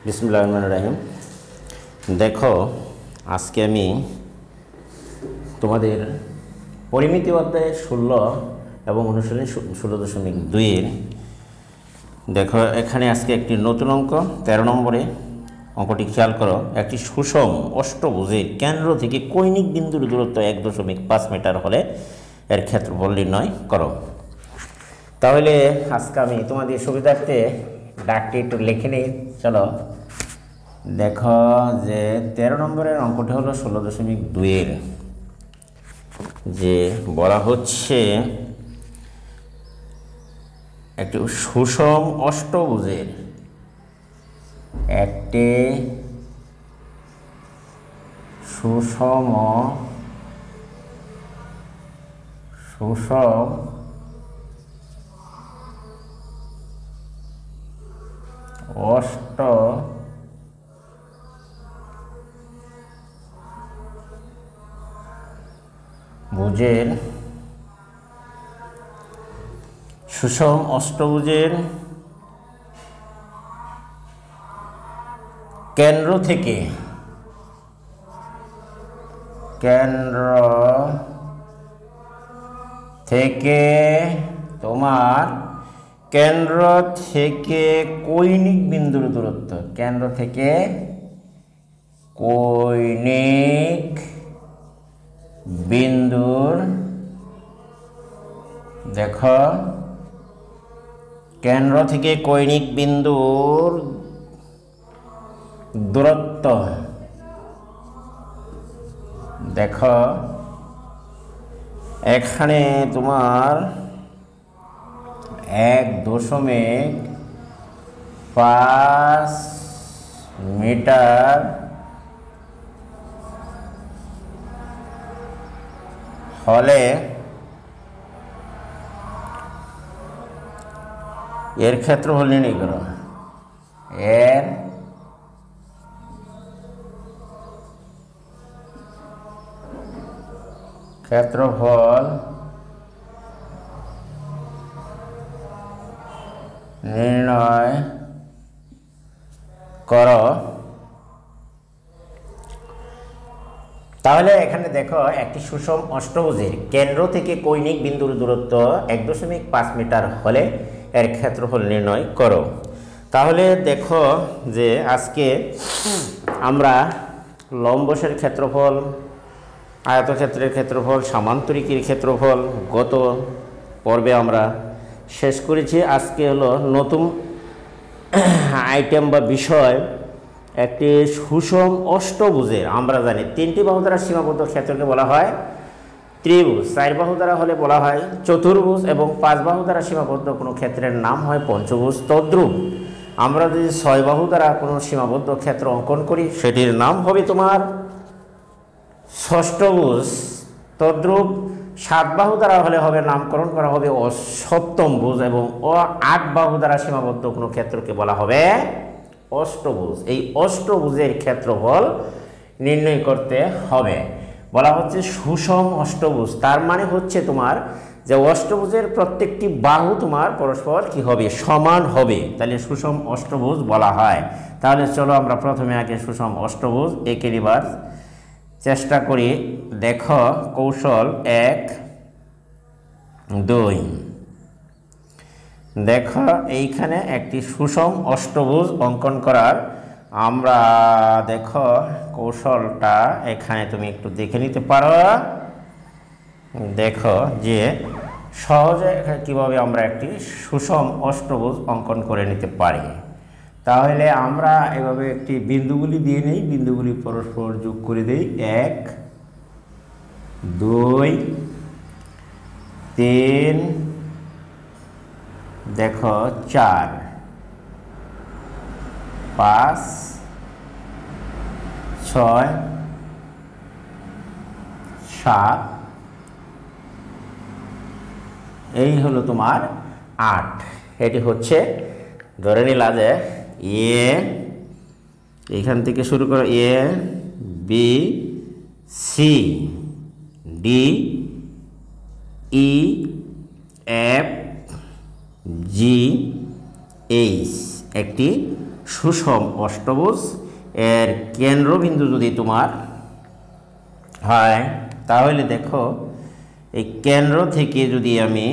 বিসমিল্লাহির রহমানির রহিম। দেখো, আজকে আমি তোমাদের পরিমিতি অধ্যায়ে 16 এবং অনুশীলনী 16.2 দেখো, এখানে আজকে একটি নতুন অঙ্ক 13 নম্বরে অঙ্কটি খেয়াল করো। একটি সুষম অষ্টভুজের কেন্দ্র থেকে কৈনিক বিন্দুর দূরত্ব 1.5 মিটার হলে এর ক্ষেত্রফল নির্ণয় করো। তাহলে আজকে আমি তোমাদের সুবিধার্থে ডাকটি একটু লিখে নিই। চলো দেখো যে 13 নম্বরের অঙ্কটি হলো 16.2 যে বলা হচ্ছে একটি সুষম অষ্টভুজের একটি সুষম অষ্টভুজের কেন্দ্র থেকে তোমার কেন্দ্র থেকে কৈনিক বিন্দুর দূরত্ব, কেন্দ্র থেকে কৈনিক বিন্দুর, দেখো কেন্দ্র থেকে কৈনিক বিন্দুর দূরত্ব, দেখো এখানে তোমার 1.5 মিটার হলে এর ক্ষেত্রফল নির্ণয় করো। এর ক্ষেত্রফল নির্ণয় করো। তাহলে এখানে দেখো, একটি সুষম অষ্টভুজের কেন্দ্র থেকে কৈনিক বিন্দুর দূরত্ব 1.5 মিটার হলে এর ক্ষেত্রফল নির্ণয় করো। তাহলে দেখো যে আজকে আমরা লম্বসের ক্ষেত্রফল, আয়তক্ষেত্রের ক্ষেত্রফল, সামান্তরিকের ক্ষেত্রফল গত পর্বে আমরা শেষ করেছি। আজকে হলো নতুন আইটেম বা বিষয়, একটি সুষম অষ্টভুজের, আমরা জানি 3টি বাহু দ্বারা সীমাবদ্ধ ক্ষেত্রকে বলা হয় ত্রিভুজ, 4 বাহু দ্বারা হলে বলা হয় চতুর্ভুজ এবং 5 বাহু দ্বারা সীমাবদ্ধ কোনো ক্ষেত্রের নাম হয় পঞ্চভুজ। তদ্রূপ আমরা যদি 6 বাহু দ্বারা কোনো সীমাবদ্ধ ক্ষেত্র অঙ্কন করি সেটির নাম হবে তোমার ষষ্ঠভুজ। তদ্রূপ 7 বাহু দ্বারা হলে হবে নামকরণ করা হবে সপ্তমভুজ এবং 8 বাহু দ্বারা সীমাবদ্ধ কোনো ক্ষেত্রকে বলা হবে অষ্টভুজ। এই অষ্টভুজের ক্ষেত্রফল নির্ণয় করতে হবে। বলা হচ্ছে সুষম অষ্টভুজ, তার মানে হচ্ছে তোমার যে অষ্টভুজের প্রত্যেকটি বাহু তোমার পরস্পর কি হবে, সমান হবে, তাহলে সুষম অষ্টভুজ বলা হয়। তাহলে চলো আমরা প্রথমে আগে সুষম অষ্টভুজ এঁকে নিবার চেষ্টা করি। দেখো কৌশল 1, 2। দেখো এইখানে একটি সুষম অষ্টভুজ অঙ্কন করার আমরা দেখো কৌশলটা এখানে তুমি একটু দেখে নিতে পারো। দেখো যে সহজে কিভাবে আমরা একটি সুষম অষ্টভুজ অঙ্কন করে নিতে পারি। তাহলে আমরা এভাবে একটি বিন্দুগুলি দিয়ে নেই, বিন্দুগুলি পরস্পর যোগ করে দেই। 1, 2, 3, দেখো 4, 5, 6, 7, এই হলো তোমার 8। এটি হচ্ছে ধরে নিলা যে এইখান থেকে শুরু করো, A B C D E F G H একটি সুষম অষ্টভুজ এর কেন্দ্রবিন্দু যদি তোমার হয়, তাহলে দেখো এই কেন্দ্র থেকে যদি আমি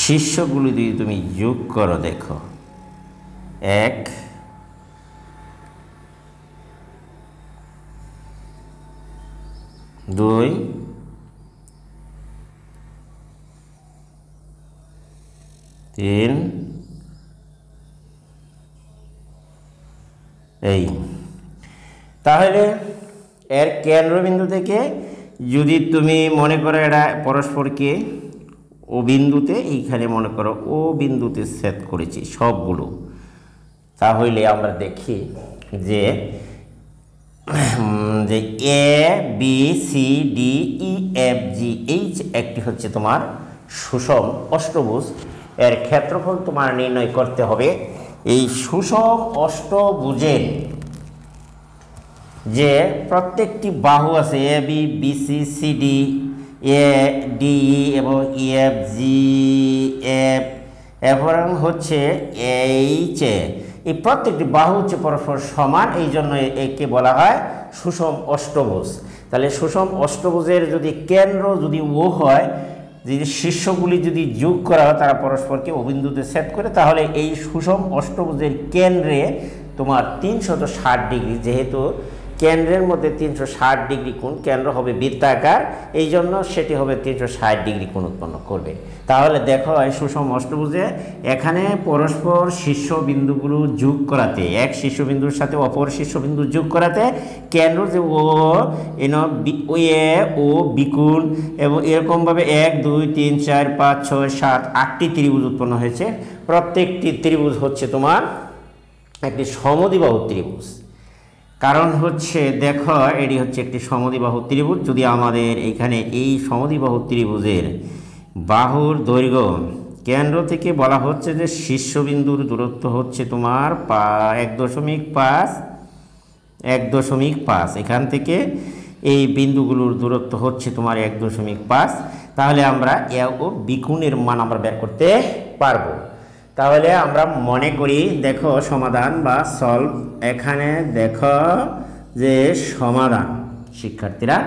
শীর্ষগুলি যদি তুমি যোগ করো, দেখো 1 2 3 এই। তাহলে এর কেন্দ্রবিন্দু থেকে যদি তুমি মনে করো এটা পরস্পরকে ও বিন্দুতে, এইখানে মনে করো ও বিন্দুতে ছেদ করেছি সবগুলো, তাহলে আমরা দেখি যে A B C D E F G H একটি হচ্ছে তোমার সুষম অষ্টভুজ। এর ক্ষেত্রফল তোমার নির্ণয় করতে হবে। এই সুষম অষ্টভুজের যে প্রত্যেকটি বাহু আছে A B B C C D A D এবং ই এফ জি এফ এবং হচ্ছে এইচ, এই প্রত্যেকটি বাহু হচ্ছে পরস্পর সমান, এই জন্য একে বলা হয় সুষম অষ্টভুজ। তাহলে সুষম অষ্টভুজের যদি কেন্দ্র যদি ও হয়, যদি শীর্ষগুলি যদি যোগ করা হয় তারা পরস্পরকে ও বিন্দুতে ছেদ করে, তাহলে এই সুষম অষ্টভুজের কেন্দ্রে তোমার 360 ডিগ্রি, যেহেতু কেন্দ্রের মধ্যে 360 ডিগ্রি কোণ, কেন্দ্র হবে বৃত্তাকার, এই জন্য সেটি হবে 360 ডিগ্রি কোণ উৎপন্ন করবে। তাহলে দেখো এই সুষম অষ্টভুজে এখানে পরস্পর শীর্ষবিন্দুগুলো যোগ করাতে, এক শীর্ষবিন্দুর সাথে অপর শীর্ষবিন্দু যোগ করাতে কেন্দ্র যে ও এ ও বিকোণ এবং এরকমভাবে 1 2 3 4 5 6 7 8টি ত্রিভুজ উৎপন্ন হয়েছে। প্রত্যেকটি ত্রিভুজ হচ্ছে তোমার একটি সমদ্বিবাহু ত্রিভুজ। কারণ হচ্ছে দেখো এটি হচ্ছে একটি সমদ্বিবাহু ত্রিভুজ। যদি আমাদের এখানে এই সমদ্বিবাহু ত্রিভুজের বাহুর দৈর্ঘ্য কেন্দ্র থেকে বলা হচ্ছে যে শীর্ষবিন্দুর দূরত্ব হচ্ছে তোমার 1.5, এখান থেকে এই বিন্দুগুলোর দূরত্ব হচ্ছে তোমার 1.5, তাহলে আমরা এ ও বিকোণের মান আমরা বের করতে পারবো। তাহলে আমরা মনে করি, দেখো সমাধান বা সলভ, এখানে দেখো যে সমাধান শিক্ষার্থীরা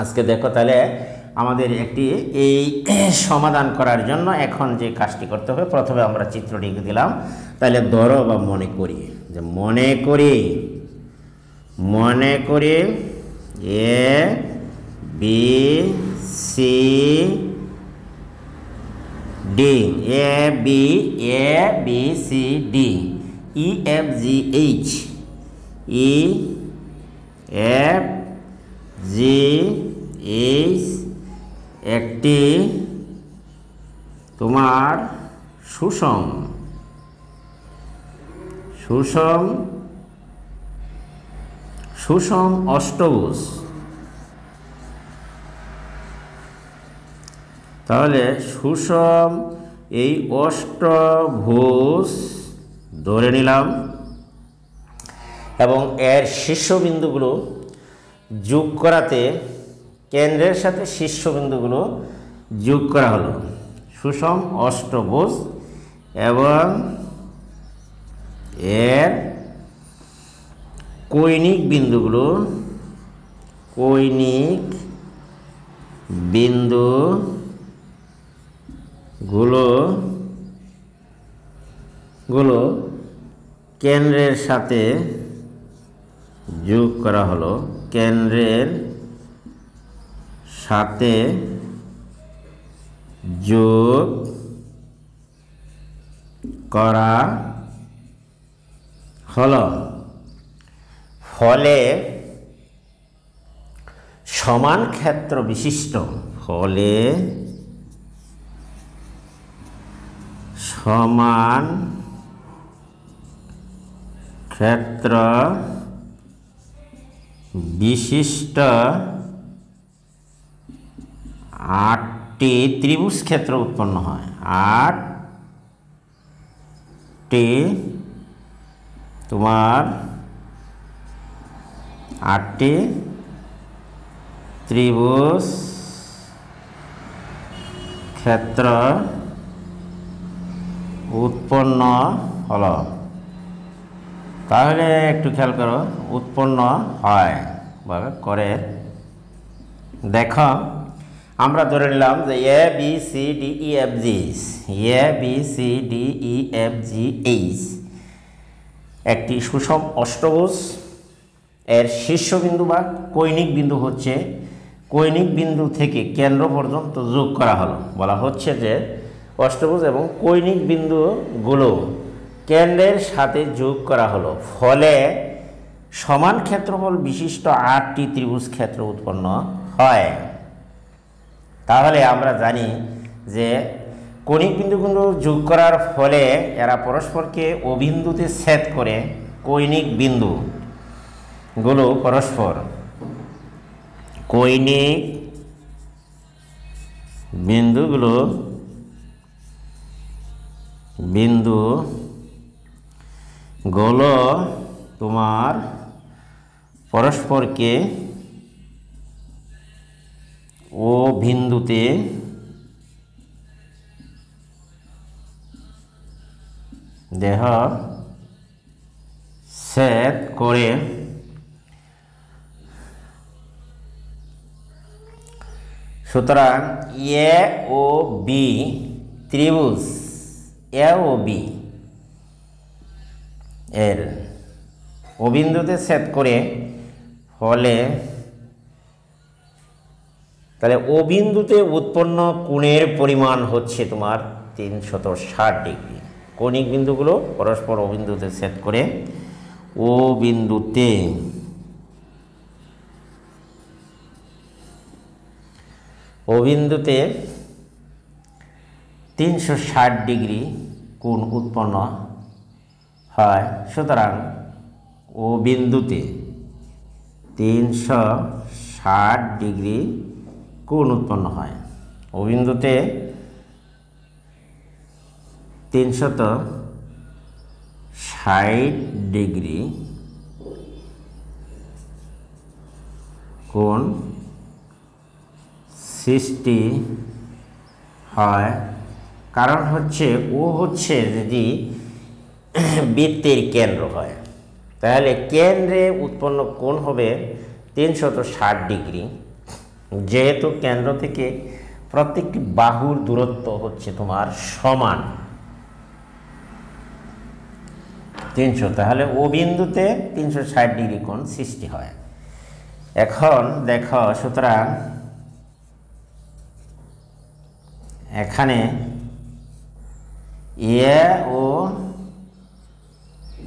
আজকে দেখো, তাহলে আমাদের একটি এই সমাধান করার জন্য এখন যে কাজটি করতে হবে, প্রথমে আমরা চিত্রটি দিলাম, তাহলে ধরো বা মনে করি যে মনে করি A B C D, A B C D E F G H, E F G H একটি তোমার সুষম অষ্টভুজ। তাহলে সুষম এই অষ্টভুজ ধরে নিলাম এবং এর শীর্ষবিন্দুগুলো যোগ করাতে কেন্দ্রের সাথে শীর্ষবিন্দুগুলো যোগ করা হলো সুষম অষ্টভুজ, এবং এর কৌণিক বিন্দুগুলো কেন্দ্রের সাথে যোগ করা হলো, কেন্দ্রের সাথে যোগ করা হলো, ফলে সমান ক্ষেত্র বিশিষ্ট, সমান ক্ষেত্র বিশিষ্ট 8টি ত্রিভুজ ক্ষেত্র উৎপন্ন হয়। 8টি তোমার 8টি ত্রিভুজ ক্ষেত্র উৎপন্ন হলো। তাহলে একটু খেয়াল করো, উৎপন্ন হয় বা করে। দেখো আমরা ধরে নিলাম যে A B C D E F G, A B C D E F G H একটি সুষম অষ্টভুজ। এর শীর্ষবিন্দু বা কৈনিক বিন্দু হচ্ছে, কৈনিক বিন্দু থেকে কেন্দ্র পর্যন্ত যোগ করা হলো। বলা হচ্ছে যে অষ্টভুজ এবং কৈনিক বিন্দুগুলো কেন্দ্রের সাথে যোগ করা হলো, ফলে সমান ক্ষেত্রফল বিশিষ্ট 8টি ত্রিভুজ ক্ষেত্র উৎপন্ন হয়। তাহলে আমরা জানি যে কৌণিক বিন্দুগুলো যোগ করার ফলে এরা পরস্পরকে অবিন্দুতে ছেদ করে কৈনিক বিন্দুগুলো পরস্পর, কৈনিক বিন্দুগুলো তোমার পরস্পরকে ও বিন্দুতে দেহ ছেদ করে সুতরাং এ ও বি ত্রিভুজ, এ ও বি এর অবিন্দুতে ছেদ করে, ফলে তাহলে অবিন্দুতে উৎপন্ন কোণের পরিমাণ হচ্ছে তোমার 360 ডিগ্রি। কৌণিক বিন্দুগুলো পরস্পর অবিন্দুতে ছেদ করে ও বিন্দুতে অবিন্দুতে 360 ডিগ্রি কোণ উৎপন্ন হয়। সুতরাং ও বিন্দুতে 360 ডিগ্রি কোণ উৎপন্ন হয়। ও বিন্দুতে 360 ডিগ্রি কোণ সৃষ্টি হয়। কারণ হচ্ছে ও হচ্ছে যদি বৃত্তের কেন্দ্র হয়, তাহলে কেন্দ্রে উৎপন্ন কোণ হবে 360 ডিগ্রি। যেহেতু কেন্দ্র থেকে প্রত্যেকটি বাহুর দূরত্ব হচ্ছে তোমার সমান 300, তাহলে ও বিন্দুতে 360 ডিগ্রি কোণ সৃষ্টি হয়। এখন দেখো, সুতরাং এখানে এ ও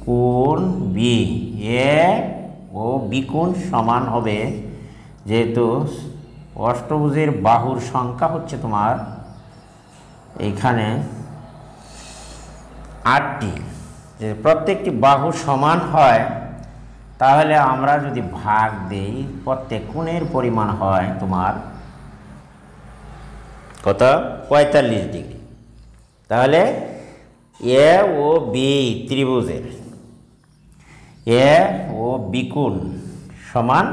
কোণ বি, এ ও বি কোণ সমান হবে, যেহেতু অষ্টভুজের বাহুর সংখ্যা হচ্ছে তোমার এইখানে 8টি, যে প্রত্যেকটি বাহু সমান হয়, তাহলে আমরা যদি ভাগ দেই প্রত্যেক কোণের পরিমাণ হয় তোমার কত, 45 ডিগ্রি। তাহলে এ ও বি ত্রিভুজের এ ও বি কোণ সমান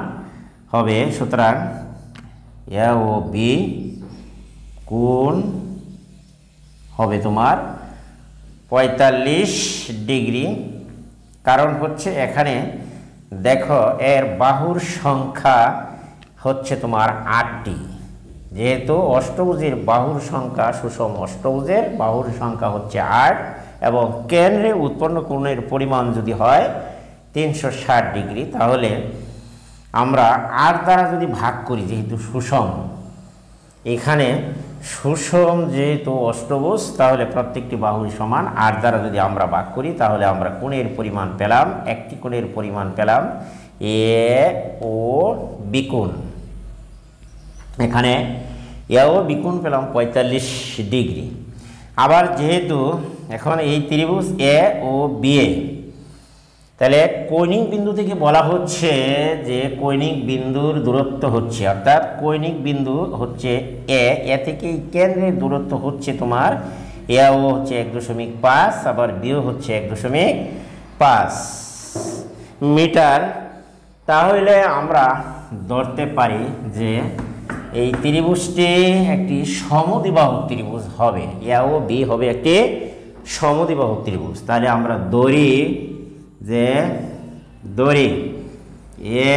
হবে, সুতরাং এ ও বি কোণ হবে তোমার 45 ডিগ্রি। কারণ হচ্ছে এখানে দেখো এর বাহুর সংখ্যা হচ্ছে তোমার 8টি, যেহেতু অষ্টভুজের বাহুর সংখ্যা, সুষম অষ্টভুজের বাহুর সংখ্যা হচ্ছে 8, এবং কেন্দ্রে উৎপন্ন কোণের পরিমাণ যদি হয় 360 ডিগ্রি, তাহলে আমরা 8 দ্বারা যদি ভাগ করি, যেহেতু সুষম, এখানে সুষম যেহেতু অষ্টভুজ, তাহলে প্রত্যেকটি বাহুই সমান। 8 দ্বারা যদি আমরা ভাগ করি, তাহলে আমরা কোণের পরিমাণ পেলাম, একটি কোণের পরিমাণ পেলাম এ ও বি কোণ। এখানে এ ও বি কোণ পেলাম 45 ডিগ্রি। আবার যেহেতু এখন এই ত্রিভুজ এ ও বি এ, তাহলে কৈনিক বিন্দু থেকে বলা হচ্ছে যে কৈনিক বিন্দুর দূরত্ব হচ্ছে, অর্থাৎ কৈনিক বিন্দু হচ্ছে এ থেকে কেন্দ্রের দূরত্ব হচ্ছে তোমার এ ও হচ্ছে 1.5, আবার বিও হচ্ছে 1.5 মিটার। তাহলে আমরা ধরতে পারি যে এই ত্রিভুজটি একটি সমদ্বিবাহু ত্রিভুজ হবে, এ ও বি হবে একটি সমদ্বিবাহু ত্রিভুজ। তাহলে আমরা ধরি যে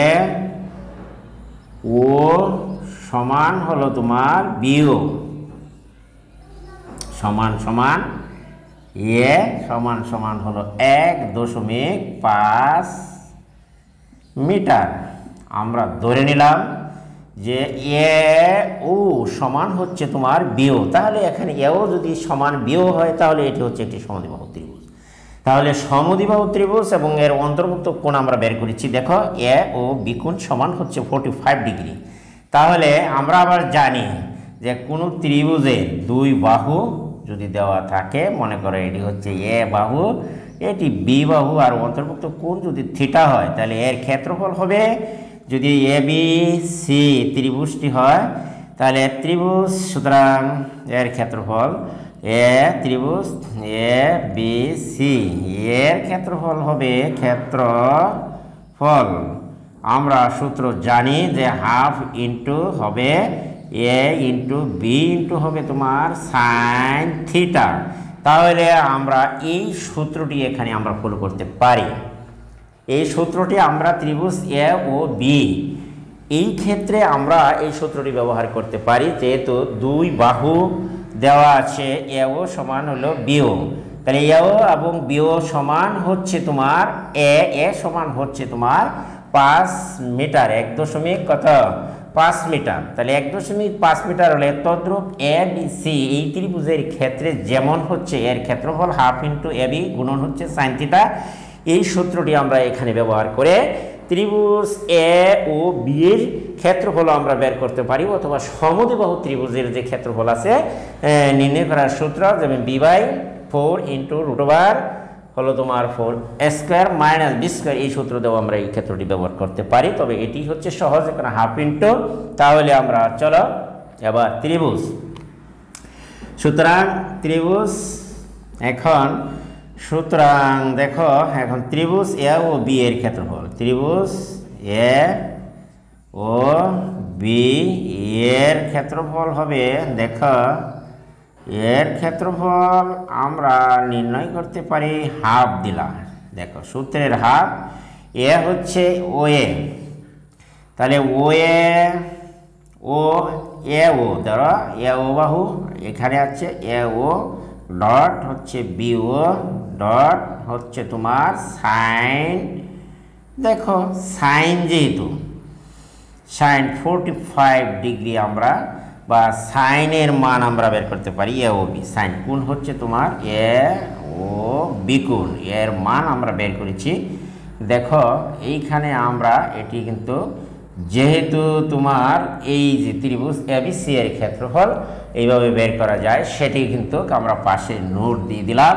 এ ও সমান হলো তোমার বিও সমান এ সমান হলো 1.5 মিটার। আমরা ধরে নিলাম যে এ ও সমান হচ্ছে তোমার বিও। তাহলে এখানে এও যদি সমান বিও হয় তাহলে এটি হচ্ছে একটি সমদ্বিবাহু ত্রিভুজ। তাহলে সমদ্বিবাহু ত্রিভুজ এবং এর অন্তর্ভুক্ত কোণ আমরা বের করেছি। দেখো এ ও বি কোণ সমান হচ্ছে 45 ডিগ্রি। তাহলে আমরা আবার জানি যে কোনো ত্রিভুজের দুই বাহু যদি দেওয়া থাকে, মনে করো এটি হচ্ছে এ বাহু, এটি বি বাহু, আর অন্তর্ভুক্ত কোণ যদি থিটা হয় তাহলে এর ক্ষেত্রফল হবে, যদি এ বি সি ত্রিভুজটি হয় তাহলে ত্রিভুজ, সুতরাং এর ক্ষেত্রফল ত্রিভুজ এ বি সি এর ক্ষেত্রফল হবে আমরা সূত্র জানি যে হাফ ইন্টু হবে এ ইন্টু বি ইন্টু হবে তোমার সাইন থিটা। তাহলে আমরা এই সূত্রটি এখানে আমরা ফলো করতে পারি। এই সূত্রটি আমরা ত্রিভুজ এ ও বি এই ক্ষেত্রে আমরা এই সূত্রটি ব্যবহার করতে পারি, যেহেতু দুই বাহু দেওয়া আছে এ ও সমান হলো বিও। তাহলে এ ও এবং বিও সমান হচ্ছে তোমার এ সমান হচ্ছে তোমার 5 মিটার, 1.5 মিটার। তাহলে 1.5 মিটার হলে তদ্রূপ এ বি সি এই ত্রিভুজের ক্ষেত্রে যেমন হচ্ছে এর ক্ষেত্রফল হাফ ইন্টু এ বি গুণন হচ্ছে সাইন থিটা। এই সূত্রটি আমরা এখানে ব্যবহার করে ত্রিভুজ এ ও বি এর ক্ষেত্রফল আমরা বের করতে পারি, অথবা সমদ্বিবাহু ত্রিভুজের যে ক্ষেত্রফল আছে নির্ণয় করার সূত্র, যেমন b/4 ইন্টু √ওভার হলো তোমার 4 স্কোয়ার মাইনাস বি স্কোয়ার, এই সূত্র দেওয়া আমরা এই ক্ষেত্রটি ব্যবহার করতে পারি। তবে এটি হচ্ছে সহজ, এখানে হাফ ইন্টু। তাহলে আমরা চলো এবার ত্রিভুজ, সুতরাং ত্রিভুজ সুতরাং দেখো এখন ত্রিভুজ এ ও বি এর ক্ষেত্রফল, ত্রিভুজ এ ও বি এর ক্ষেত্রফল হবে, দেখো এর ক্ষেত্রফল আমরা নির্ণয় করতে পারি হাফ দিলাম। দেখো সূত্রের হাফ, এ হচ্ছে ও এ, তাহলে ও এ ও ধরো এ ও বাহু এখানে আছে এ ও ডট হচ্ছে বি ও ডট হচ্ছে তোমার সাইন, দেখো সাইন, যেহেতু সাইন 45 ডিগ্রি আমরা বা সাইনের মান আমরা বের করতে পারি এ ও বি। সাইন কোণ হচ্ছে তোমার এ ও বি কোণ, এর মান আমরা বের করেছি। দেখো এইখানে আমরা এটি কিন্তু যেহেতু তোমার এই যে ত্রিভুজ এ বি সি এর ক্ষেত্রফল এইভাবে বের করা যায়, সেটি কিন্তু আমরা পাশে নোট দিয়ে দিলাম।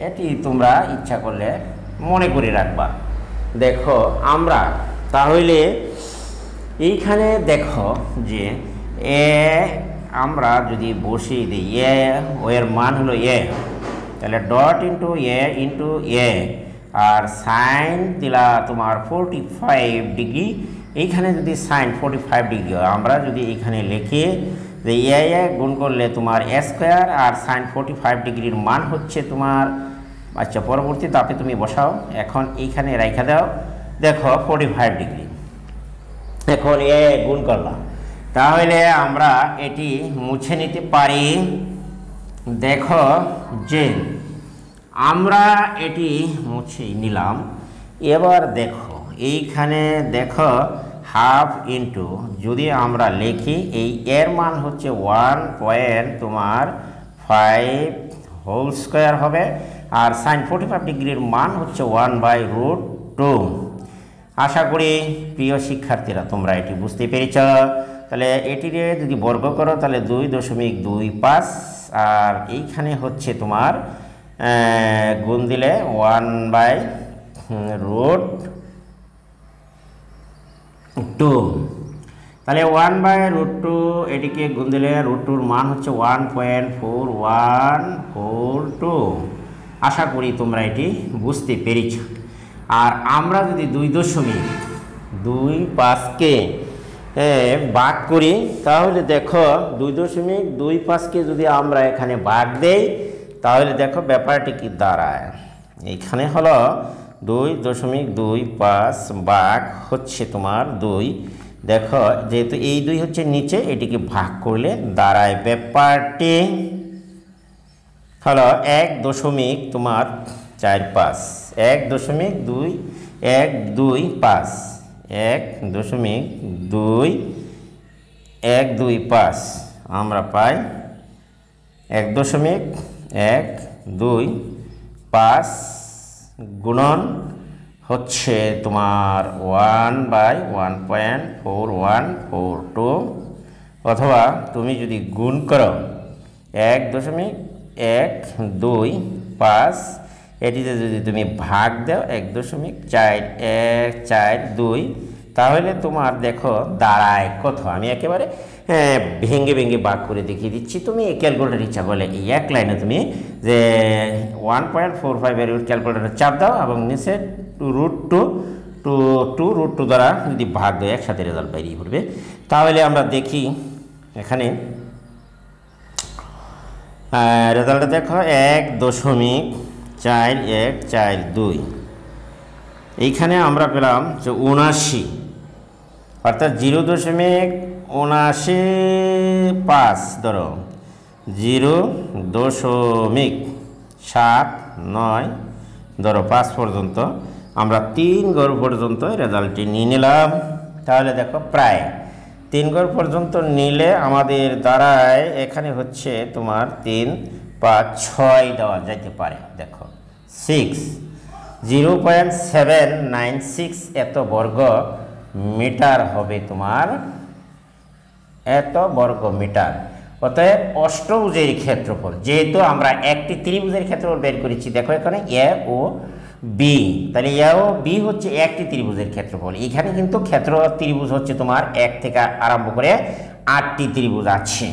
এটি তোমরা ইচ্ছা করলে মনে করে রাখবা। দেখো আমরা তাহলে এইখানে দেখো যে আমরা যদি বসিয়ে দিই ও এর মান হলো এ, তাহলে ডট ইন্টু এ আর সাইন দিলা তোমার 45 ডিগ্রি। এইখানে যদি সাইন 45 ডিগ্রি হয়, আমরা যদি এখানে লিখি যে এ গুণ করলে তোমার এ স্কোয়ার আর সাইন 45 ডিগ্রির মান হচ্ছে তোমার, আচ্ছা পরবর্তী তাপে তুমি বসাও, এখন এইখানে রেখা দাও। দেখো 45 ডিগ্রি, এখন এ গুণ করলাম, তাহলে আমরা এটি মুছে নিতে পারি। দেখো যে আমরা এটি মুছে নিলাম। এবার দেখো এইখানে দেখো হাফ ইন্টু যদি আমরা লিখি এই এর মান হচ্ছে 1.5 হোল স্কোয়ার হবে, আর সাইন 45 ডিগ্রির মান হচ্ছে 1/√2। আশা করি প্রিয় শিক্ষার্থীরা তোমরা এটি বুঝতে পেরেছ। তাহলে এটিরে যদি বর্গ করো তাহলে 2.25, আর এইখানে হচ্ছে তোমার গুণ দিলে 1/√2। তাহলে 1/√2 এটিকে গুণ দিলে √2-র মান হচ্ছে 1.4142। আশা করি তোমরা এটি বুঝতে পেরেছ। আর আমরা যদি 2.25কে ভাগ করি, তাহলে দেখো 2.25কে যদি আমরা এখানে ভাগ দেই তাহলে দেখো ব্যাপারটি কি দাঁড়ায়, এইখানে হলো 2.25 ভাগ হচ্ছে তোমার 2। দেখো যেহেতু এই 2 হচ্ছে নিচে, এটিকে ভাগ করলে দাঁড়ায় ব্যাপারটি হলো 1.45 1.2125 আমরা পাই 1.125 গুণন হচ্ছে তোমার 1/1.4142, অথবা তুমি যদি গুণ করো 1.125 এটিতে যদি তুমি ভাগ দাও 1.4142, তাহলে তোমার দেখো দাঁড়ায় কত। আমি একেবারে ভেঙে ভেঙে ভাগ করে দেখিয়ে দিচ্ছি। তুমি ক্যালকুলেটার ইচ্ছা করলে এই এক লাইনে তুমি যে 1.45 এর ক্যালকুলেটারে চাপ দাও এবং নিচে √2 দ্বারা যদি ভাগ দাও একসাথে রেজাল্ট বেরিয়ে পড়বে। তাহলে আমরা দেখি এখানে রেজাল্টটা দেখো 1.4142, এইখানে আমরা পেলাম যে 79, অর্থাৎ 0.79 ধরো 0.79 ধরো 5 পর্যন্ত আমরা 3 ঘর পর্যন্ত রেজাল্টটি নিয়ে নিলাম। তাহলে দেখো প্রায় 3 ঘর পর্যন্ত নিলে আমাদের দ্বারায় এখানে হচ্ছে তোমার 3, 5, 6 দেওয়া যাইতে পারে। দেখো 0.796 এত বর্গ মিটার হবে তোমার, এত বর্গ মিটার। অতএব অষ্টভুজের ক্ষেত্রফল, যেহেতু আমরা একটি ত্রিভুজের ক্ষেত্রফল বের করেছি, দেখো এখানে এ ও বি, তাহলে এ ও বি হচ্ছে একটি ত্রিভুজের ক্ষেত্রফল। এখানে কিন্তু ত্রিভুজ হচ্ছে তোমার 1 থেকে আরম্ভ করে 8টি ত্রিভুজ আছে।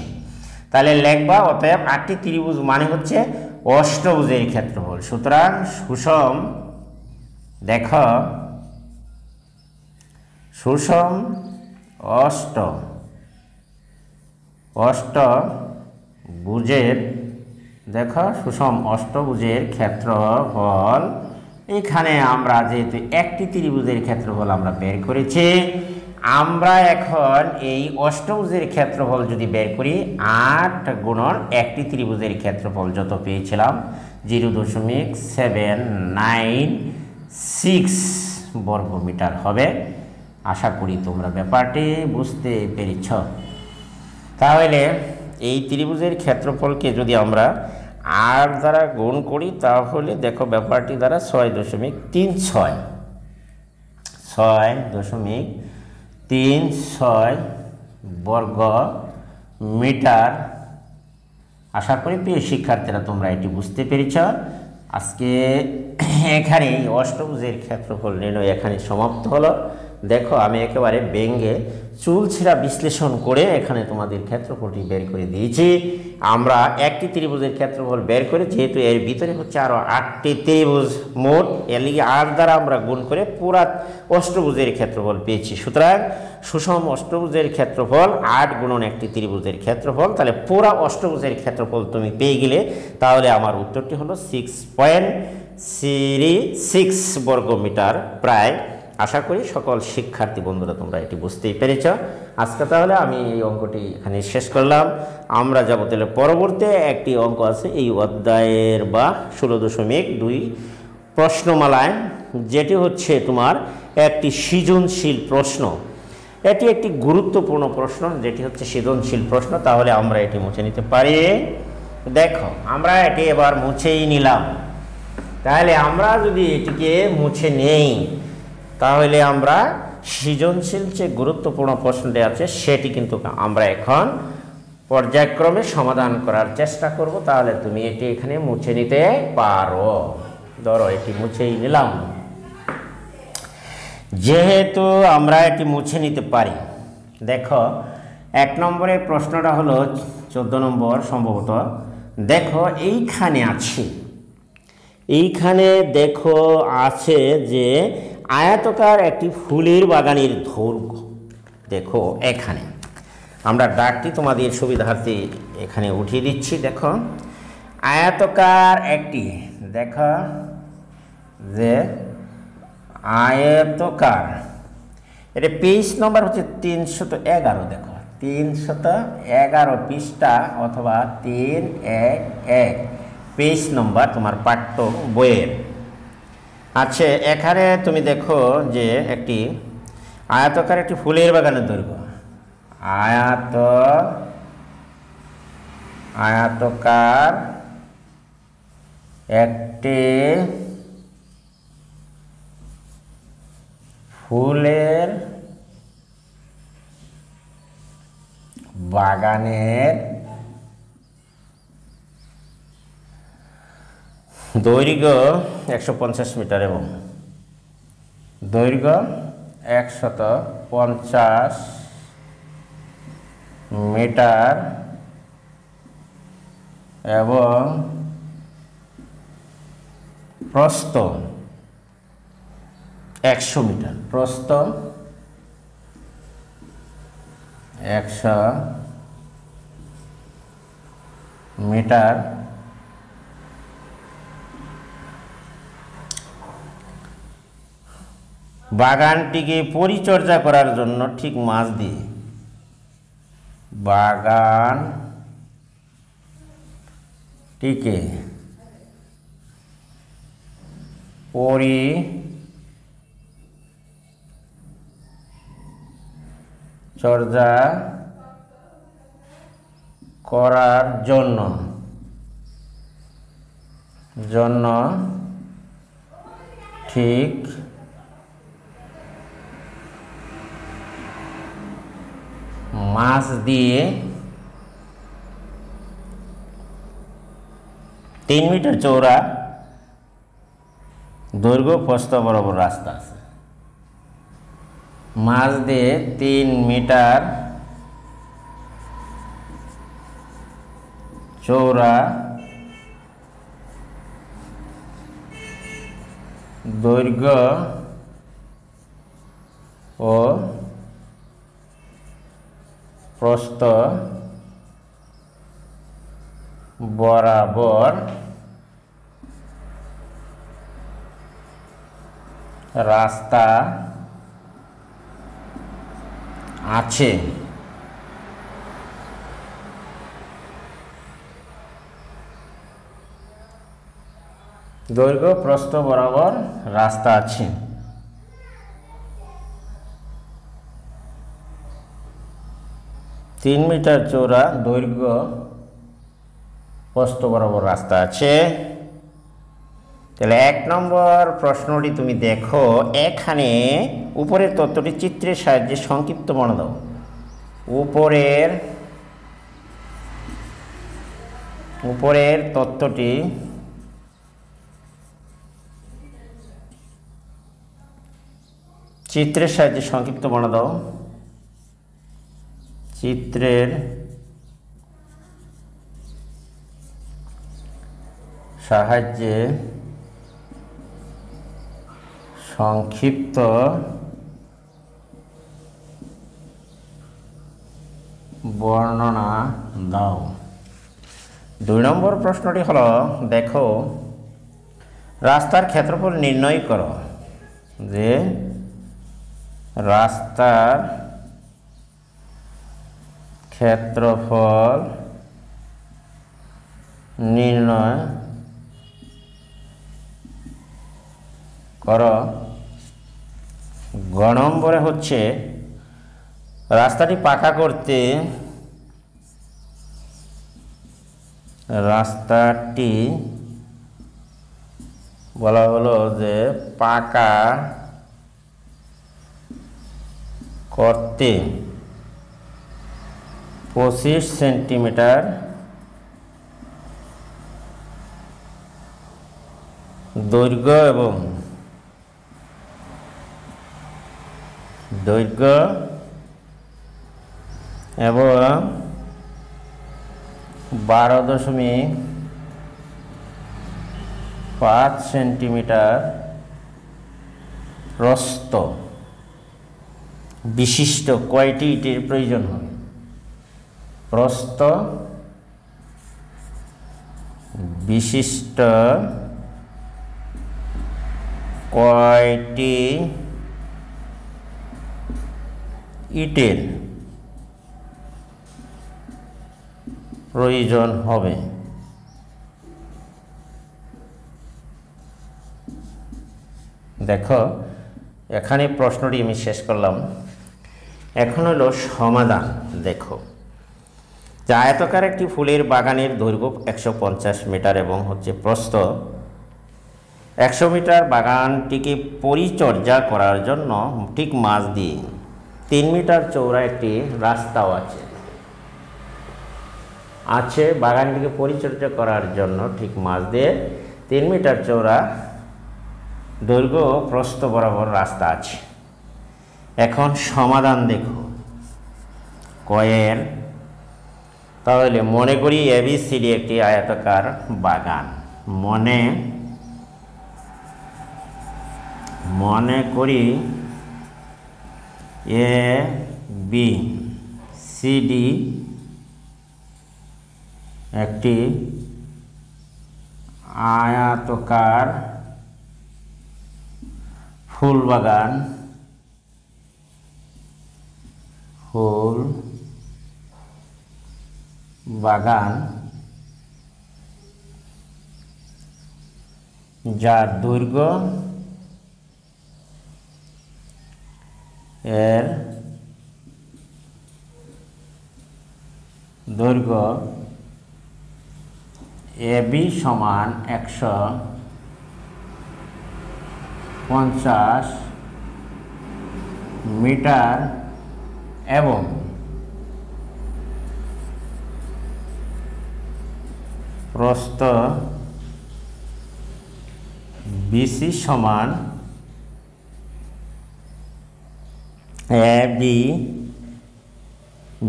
তাহলে লিখবা অতএব 8টি ত্রিভুজ মানে হচ্ছে অষ্টভুজের ক্ষেত্রফল। সুতরাং সুষম, দেখো সুষম অষ্টভুজের, দেখো সুষম অষ্টভুজের ক্ষেত্রফল, এখানে আমরা যেহেতু একটি ত্রিভুজের ক্ষেত্রফল আমরা বের করেছি, আমরা এখন এই অষ্টভুজের ক্ষেত্রফল যদি বের করি 8 গুণন একটি ত্রিভুজের ক্ষেত্রফল যত পেয়েছিলাম 0.796 বর্গমিটার হবে। আশা করি তোমরা ব্যাপারটি বুঝতে পেরেছ। তাহলে এই ত্রিভুজের ক্ষেত্রফলকে যদি আমরা 8 দ্বারা গুণ করি তাহলে দেখো ব্যাপারটি দ্বারা 6.36 বর্গ মিটার। আশা করি প্রিয় শিক্ষার্থীরা তোমরা এটি বুঝতে পেরেছ। আজকে এখানে অষ্টভুজের ক্ষেত্রফল নির্ণয় এখানে সমাপ্ত হলো। দেখো আমি একেবারে ব্যঙ্গে চুলছেঁড়া বিশ্লেষণ করে এখানে তোমাদের ক্ষেত্রফলটি বের করে দিয়েছি। আমরা একটি ত্রিভুজের ক্ষেত্রফল বের করে, যেহেতু এর ভিতরে হচ্ছে আরও 8টি ত্রিভুজ মোট, এর লিগে 8 দ্বারা আমরা গুণ করে পুরা অষ্টভুজের ক্ষেত্রফল পেয়েছি। সুতরাং সুষম অষ্টভুজের ক্ষেত্রফল 8 গুণন একটি ত্রিভুজের ক্ষেত্রফল, তাহলে পুরা অষ্টভুজের ক্ষেত্রফল তুমি পেয়ে গেলে। তাহলে আমার উত্তরটি হলো 6.36 বর্গমিটার প্রায়। আশা করি সকল শিক্ষার্থী বন্ধুরা তোমরা এটি বুঝতেই পেরেছ। আজকে তাহলে আমি এই অঙ্কটি এখানে শেষ করলাম। আমরা যাব তাহলে পরবর্তী একটি অঙ্ক আছে এই অধ্যায়ের বা 16.2 প্রশ্নমালায়, যেটি হচ্ছে তোমার একটি সৃজনশীল প্রশ্ন। এটি একটি গুরুত্বপূর্ণ প্রশ্ন, যেটি হচ্ছে সৃজনশীল প্রশ্ন। তাহলে আমরা এটি মুছে নিতে পারি। দেখো আমরা এটি এবার মুছেই নিলাম। তাহলে আমরা যদি এটিকে মুছে নেই তাহলে আমরা সৃজনশীল যে গুরুত্বপূর্ণ প্রশ্নটি আছে সেটি কিন্তু আমরা এখন পর্যায়ক্রমে সমাধান করার চেষ্টা করব। তাহলে তুমি এটি এখানে মুছে নিতে পারো। ধরো এটি মুছেই নিলাম। যেহেতু আমরা এটি মুছে নিতে পারি, দেখো 1 নম্বরের প্রশ্নটা হলো 14 নম্বর সম্ভবত। দেখো এইখানে আছে, এইখানে দেখো আছে যে আয়তাকার একটি ফুলের বাগানের দৈর্ঘ্য। দেখো এখানে আমরা ডাকটি তোমাদের সুবিধার্থে এখানে উঠিয়ে দিচ্ছি। দেখো আয়তকার একটি, দেখো যে আয়তকার, এটা পেজ নম্বর হচ্ছে 311। দেখো 311 পৃষ্ঠা অথবা 311 পেজ নম্বর তোমার পাঠ্য বইয়ের। আচ্ছা, এখানে তুমি দেখো যে একটি আয়তকার একটি ফুলের বাগানের দৈর্ঘ্য, আয়তকার একটি ফুলের বাগানের দৈর্ঘ্য 150 মিটার এবং দৈর্ঘ্য 150 মিটার এবং প্রস্থ 100 মিটার, প্রস্থ 100 মিটার। বাগানটিকে পরিচর্যা করার জন্য ঠিক মাঝ দিয়ে, বাগানটিকে পরিচর্যা করার জন্য ঠিক মাছ দিয়ে 3 মিটার চওড়া দৈর্ঘ্য প্রস্থ বরাবর রাস্তা আছে। মাছ দিয়ে 3 মিটার চওড়া দৈর্ঘ্য ও প্রস্থ বরাবর রাস্তা আছে। দৈর্ঘ্য প্রস্থ বরাবর রাস্তা আছে। 3 মিটার চওড়া দৈর্ঘ্য প্রস্থ বরাবর রাস্তা আছে। তাহলে 1 নম্বর প্রশ্নটি তুমি দেখো, এখানে উপরের তথ্যটি চিত্রের সাহায্যে সংক্ষিপ্ত বর্ণনা দাও। উপরের তথ্যটি চিত্রের সাহায্যে সংক্ষিপ্ত বর্ণনা দাও। চিত্রের সাহায্যে সংক্ষিপ্ত বর্ণনা দাও। 2 নম্বর প্রশ্নটি হলো, দেখো রাস্তার ক্ষেত্রফল নির্ণয় করো। যে রাস্তার ক্ষেত্রফল নির্ণয় করো। গ নম্বরে হচ্ছে রাস্তাটি পাকা করতে রাস্তাটি বলা হলো যে পাকা করতে 25 সেন্টিমিটার দৈর্ঘ্য এবং 12.5 সেন্টিমিটার প্রস্থ বিশিষ্ট কয়টি ইটের প্রয়োজন হবে? প্রস্থ বিশিষ্ট কয়টি ইটের প্রয়োজন হবে? দেখো এখানে প্রশ্নটি আমি শেষ করলাম। এখন হলো সমাধান। দেখো যে আয়তাকার একটি ফুলের বাগানের দৈর্ঘ্য 150 মিটার এবং প্রস্থ 100 মিটার। বাগানটিকে পরিচর্যা করার জন্য ঠিক মাঝ দিয়ে 3 মিটার চওড়া একটি রাস্তাও আছে। বাগানটিকে পরিচর্যা করার জন্য ঠিক মাঝ দিয়ে 3 মিটার চওড়া দৈর্ঘ্য প্রস্থ বরাবর রাস্তা আছে। এখন সমাধান দেখো কয়ের। তাহলে মনে করি ABCD একটি আয়তাকার বাগান। মনে করি ABCD একটি আয়তাকার ফুল বাগান। যার দৈর্ঘ্য AB সমান 150 মিটার এবং প্রস্থ BC সমান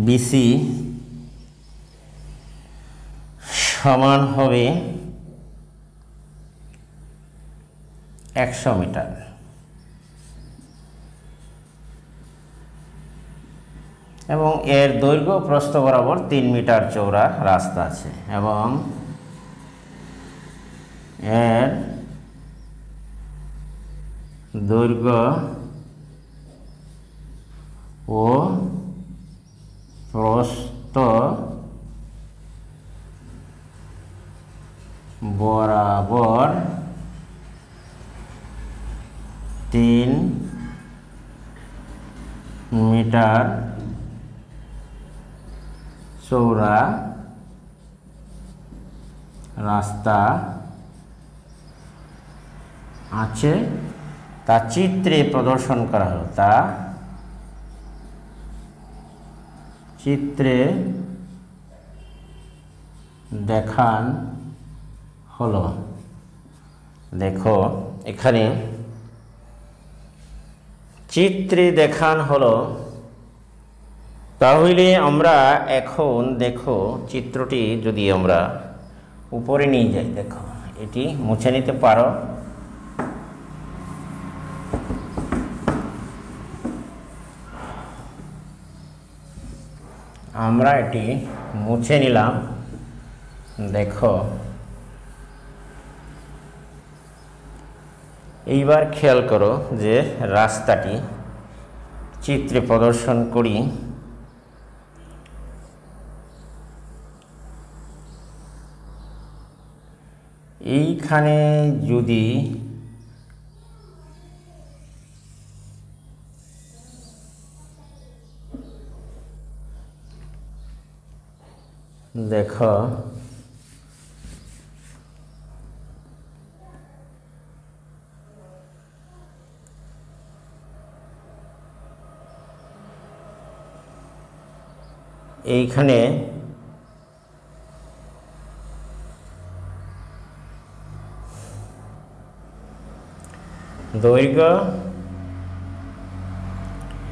BC সমান হবে 100 মিটার এবং এর দৈর্ঘ্য প্রস্থ বরাবর 3 মিটার চওড়া রাস্তা আছে এবং এর দৈর্ঘ্য ও প্রস্থ বরাবর 3 মিটার চওড়া রাস্তা আছে। তা চিত্রে প্রদর্শন করা হলো। চিত্রে দেখান হলো। দেখো এখানে চিত্রে দেখান হলো। তাহলে আমরা এখন দেখো চিত্রটি যদি আমরা উপরে নিয়ে যাই, দেখো এটি মুছে নিতে পারো। আমরা এটি মুছে নিলাম। দেখো এইবার খেয়াল করো যে রাস্তাটি চিত্রে প্রদর্শন করি। এইখানে যদি দেখো এইখানে দৈর্ঘ্য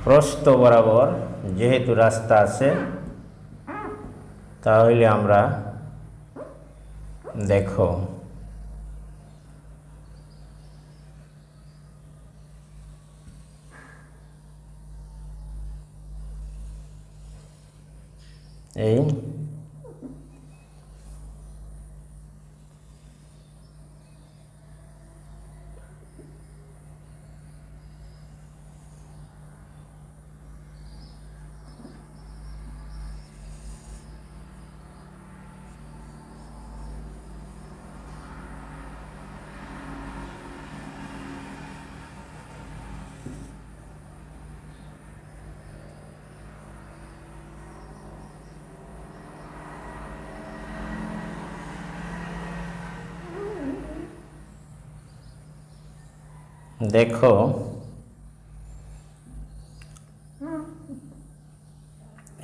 প্রস্থ বরাবর যেহেতু রাস্তা আছে, তাহলে আমরা দেখো এই দেখো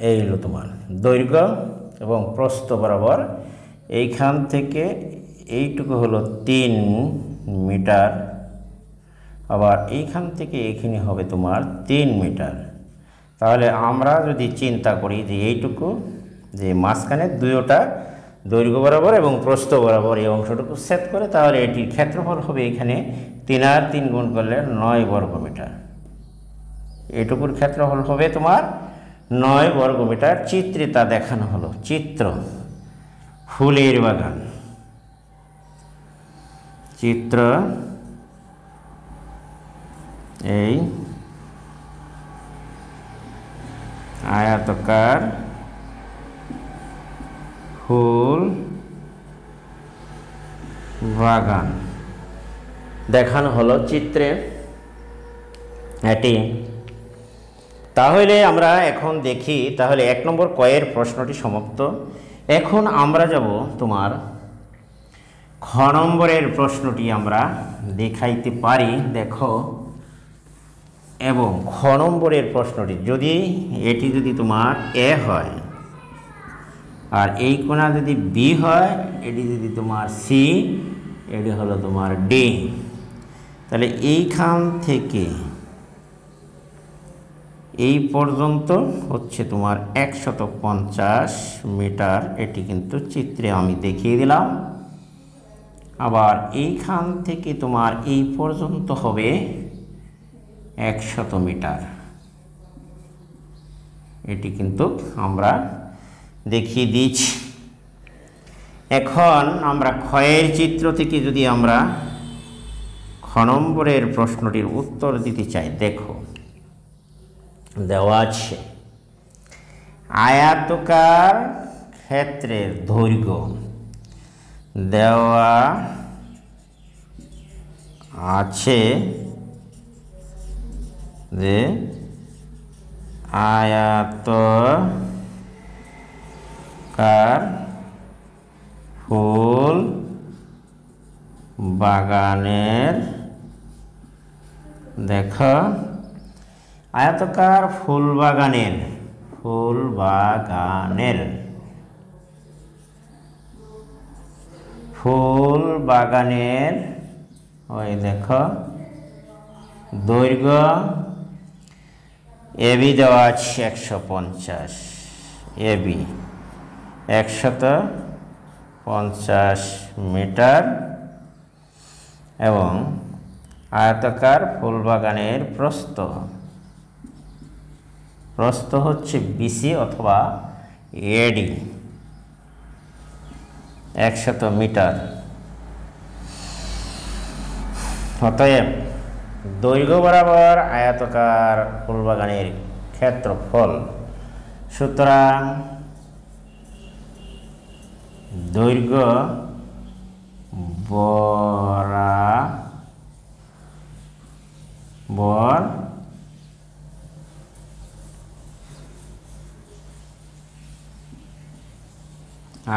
এই হলো তোমার দৈর্ঘ্য এবং প্রস্থ বরাবর এইখান থেকে এইটুকু হলো 3 মিটার, আবার এইখান থেকে এইখানে হবে তোমার 3 মিটার। তাহলে আমরা যদি চিন্তা করি যে এইটুকু যে মাঝখানে দুইটা দৈর্ঘ্য বরাবর এবং প্রস্থ বরাবর এই অংশটুকু ছেদ করে, তাহলে এটির ক্ষেত্রফল হবে এখানে 3 আর 3 গুণ করলে 9 বর্গ মিটার। এটুকুর ক্ষেত্রফল হবে তোমার 9 বর্গ মিটার। চিত্রে তা দেখানো হলো। চিত্র ফুলের বাগান। চিত্র এই আয়তাকার ফুল বাগান দেখানো হলো চিত্রে এটি। তাহলে আমরা এখন দেখি, তাহলে 1 নম্বর কয়ের প্রশ্নটি সমাপ্ত। এখন আমরা যাব তোমার খ নম্বরের প্রশ্নটি আমরা দেখাইতে পারি। দেখো, এবং খ নম্বরের প্রশ্নটি যদি এটি যদি তোমার এ হয় আর এই কোণা যদি বি হয়, এটি যদি তোমার সি, এটি হলো তোমার ডি, তাহলে এইখান থেকে এই পর্যন্ত হচ্ছে তোমার 150 মিটার। এটি কিন্তু চিত্রে আমি দেখিয়ে দিলাম। আবার এইখান থেকে তোমার এই পর্যন্ত হবে 100 মিটার। এটি কিন্তু আমরা দেখিয়ে দিচ্ছি। এখন আমরা ক্ষয়ের চিত্র থেকে যদি আমরা খ নম্বরের প্রশ্নটির উত্তর দিতে চাই, দেখো দেওয়া আছে আয়তাকার ক্ষেত্রের দৈর্ঘ্য দেওয়া আছে যে আয়তাকার ফুল বাগানের, দেখো আয়তাকার ফুল বাগানের ওই দেখো দৈর্ঘ্য এবি দেওয়া আছে 150, এবি 150 মিটার, এবং আয়তাকার ফুল বাগানের প্রস্থ হচ্ছে বিসি অথবা এডি 100 মিটার। অতএব দৈর্ঘ্য বরাবর আয়তাকার ফুল বাগানের ক্ষেত্রফল, সুতরাং দৈর্ঘ্য বরাবর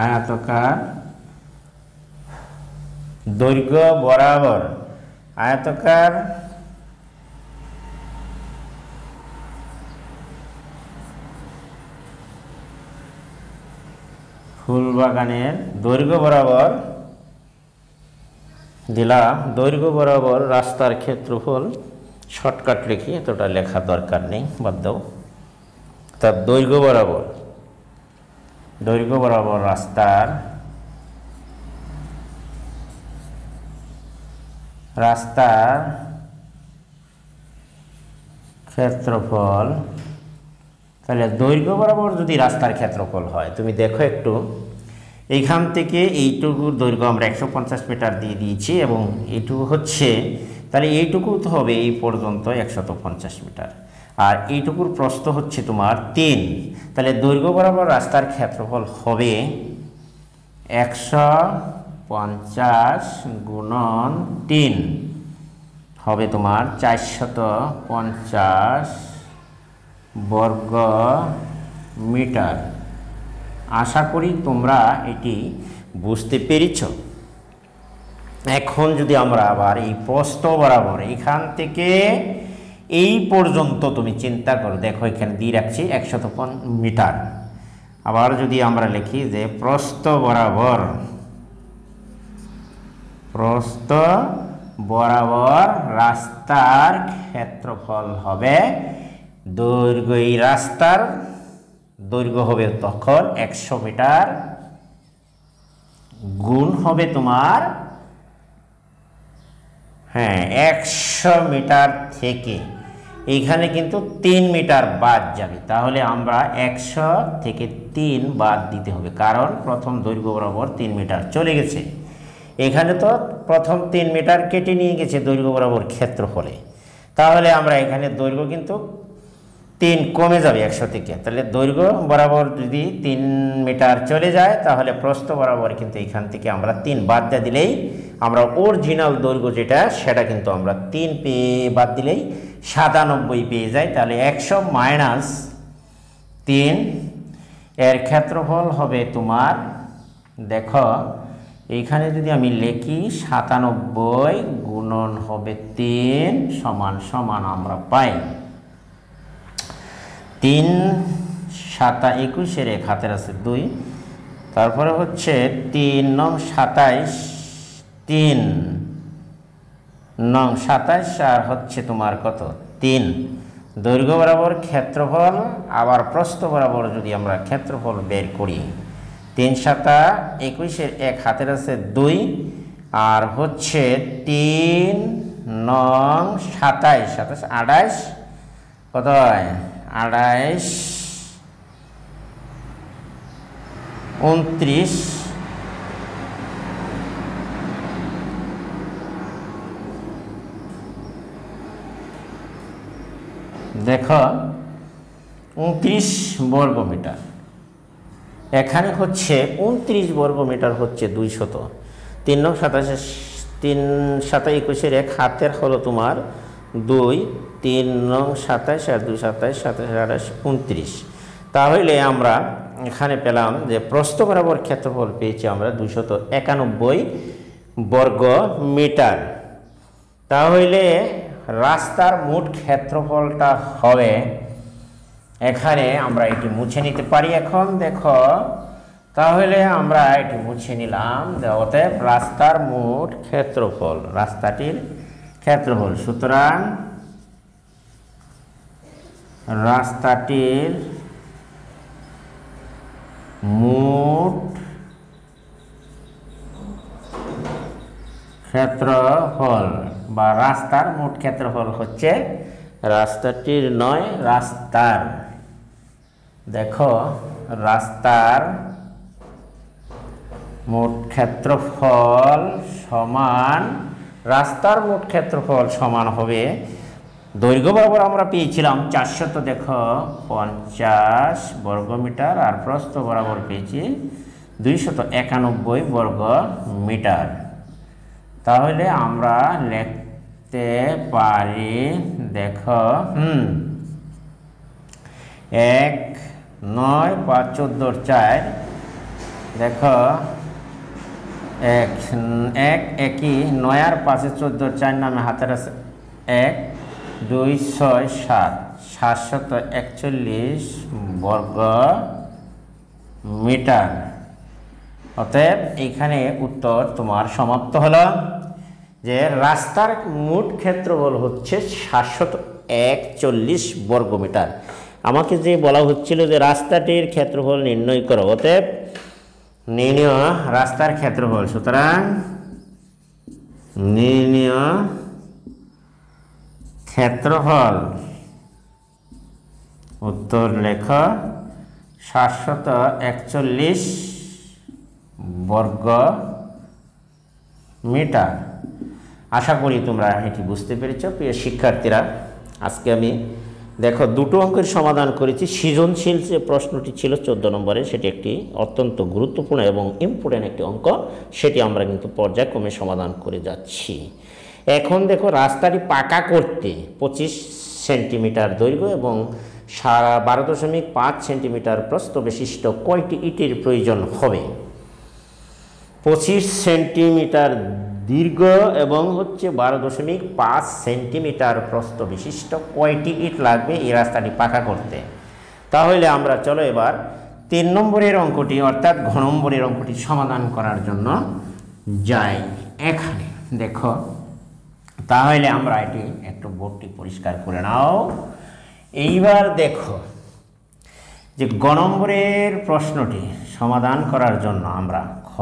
আয়তাকার দৈর্ঘ্য বরাবর আয়তাকার ফুল বাগানের দৈর্ঘ্য বরাবর দিলাম, দৈর্ঘ্য বরাবর রাস্তার ক্ষেত্রফল। শর্টকাট লিখি, এতটা লেখা দরকার নেই, বাদ দাও। তার দৈর্ঘ্য বরাবর রাস্তার ক্ষেত্রফল। তাহলে দৈর্ঘ্য বরাবর যদি রাস্তার ক্ষেত্রফল হয়, তুমি দেখো একটু, এইখান থেকে এইটুকুর দৈর্ঘ্য আমরা 150 মিটার দিয়ে দিয়েছি, এবং এইটুকু হচ্ছে, তাহলে এইটুকু তো হবে এই পর্যন্ত 150 মিটার, আর এইটুকুর প্রস্থ হচ্ছে তোমার 3। তাহলে দৈর্ঘ্য বরাবর রাস্তার ক্ষেত্রফল হবে 150 গুণন 3 হবে তোমার 450 বর্গ মিটার। আশা করি তোমরা এটি বুঝতে পেরেছ। এখন যদি আমরা আবার এই প্রস্থ বরাবর এখান থেকে এই পর্যন্ত তুমি চিন্তা করো, দেখো এখানে দিয়ে রাখছি 100 মিটার। আবার যদি আমরা লিখি যে প্রস্থ বরাবর রাস্তার ক্ষেত্রফল হবে দৈর্ঘ্য, এই রাস্তার দৈর্ঘ্য হবে তখন 100 মিটার গুণ হবে তোমার 100 মিটার থেকে এইখানে কিন্তু 3 মিটার বাদ যাবে, তাহলে আমরা 100 থেকে 3 বাদ দিতে হবে, কারণ প্রথম দৈর্ঘ্য বরাবর 3 মিটার চলে গেছে। এখানে তো প্রথম 3 মিটার কেটে নিয়ে গেছে দৈর্ঘ্য বরাবর ক্ষেত্রফলে, তাহলে আমরা এখানে দৈর্ঘ্য কিন্তু 3 কমে যাবে 100 থেকে, তাহলে দৈর্ঘ্য বরাবর যদি 3 মিটার চলে যায় তাহলে প্রস্থ বরাবর কিন্তু এখান থেকে আমরা 3 বাদ দিয়ে দিলেই আমরা অরিজিনাল দৈর্ঘ্য যেটা সেটা কিন্তু আমরা 3 পেয়ে বাদ দিলেই 97 পেয়ে যাই। তাহলে 100 মাইনাস 3 এর ক্ষেত্রফল হবে তোমার, দেখো এইখানে যদি আমি লিখি 97 গুণন হবে 3 সমান সমান আমরা পাই 3 7 21 এর এক হাতের আছে 2, তারপরে হচ্ছে 3 9 27 3 9 27 আর হচ্ছে তোমার কত 3 দৈর্ঘ্য বরাবর ক্ষেত্রফল, আবার প্রস্থ বরাবর যদি আমরা ক্ষেত্রফল বের করি 3 7 21 এর এক হাতের আছে 2 আর হচ্ছে 3 9 27 27 28 কত হয় 28 29 দেখো 29 বর্গ মিটার, এখানে হচ্ছে 29 বর্গ মিটার হচ্ছে 200, 3 9 27 3 7 21 এর এক হাতের হলো তোমার 2, 3 9 27 আর 2 27 27 28 29, তাহলে আমরা এখানে পেলাম যে প্রস্থ বরাবর ক্ষেত্রফল পেয়েছি আমরা 291 বর্গ মিটার। তাহলে রাস্তার মোট ক্ষেত্রফলটা হবে, এখানে আমরা এটি মুছে নিতে পারি। এখন দেখো তাহলে আমরা এটি মুছে নিলাম, অতএব রাস্তার মোট ক্ষেত্রফল, রাস্তাটির ক্ষেত্রফল, সুতরাং রাস্তাটির মোট ক্ষেত্রফল বা রাস্তার মোট ক্ষেত্রফল হচ্ছে রাস্তাটির নয় রাস্তার, দেখো রাস্তার মোট ক্ষেত্রফল সমান, রাস্তার মোট ক্ষেত্রফল সমান হবে দৈর্ঘ্য বরাবর আমরা পেয়েছিলাম 400, দেখো 50 বর্গ মিটার আর প্রস্থ বরাবর পেয়েছি 291 বর্গ মিটার। তাহলে আমরা লিখতে পারি, দেখো 1 9 5 14 4, দেখো 1 1 একই 9 আর 5 14 4 নামে হাতের আছে 1 2 6 7 741 বর্গ মিটার। অতএব এইখানে উত্তর তোমার সমাপ্ত হলো যে রাস্তার মোট ক্ষেত্রফল হচ্ছে 741 বর্গ মিটার। আমাকে যে বলা হচ্ছিল যে রাস্তাটির ক্ষেত্রফল নির্ণয় করো, অতএব নির্ণয় রাস্তার ক্ষেত্রফল, সুতরাং নির্ণয় ক্ষেত্রফল, উত্তর লেখ 741 বর্গ মিটার। আশা করি তোমরা এটি বুঝতে পেরেছ প্রিয় শিক্ষার্থীরা। আজকে আমি দেখো দুটো অঙ্কের সমাধান করেছি। সৃজনশীল যে প্রশ্নটি ছিল 14 নম্বরে, সেটি একটি অত্যন্ত গুরুত্বপূর্ণ এবং ইম্পর্টেন্ট একটি অঙ্ক, সেটি আমরা কিন্তু পর্যায়ক্রমে সমাধান করে যাচ্ছি। এখন দেখো রাস্তাটি পাকা করতে 25 সেন্টিমিটার দৈর্ঘ্য এবং 12.5 সেন্টিমিটার প্রস্থ বিশিষ্ট কয়টি ইটের প্রয়োজন হবে? 25 সেন্টিমিটার দীর্ঘ এবং হচ্ছে 12.5 সেন্টিমিটার প্রস্থ বিশিষ্ট কয়টি ইট লাগবে এই রাস্তাটি পাকা করতে? তাহলে আমরা চলো এবার 3 নম্বরের অঙ্কটি অর্থাৎ ঘ নম্বরের অঙ্কটি সমাধান করার জন্য যাই। এখানে দেখো, তাহলে আমরা এটি একটু বোর্ডটি পরিষ্কার করে নাও। এইবার দেখো যে গ নম্বরের প্রশ্নটি সমাধান করার জন্য আমরা খ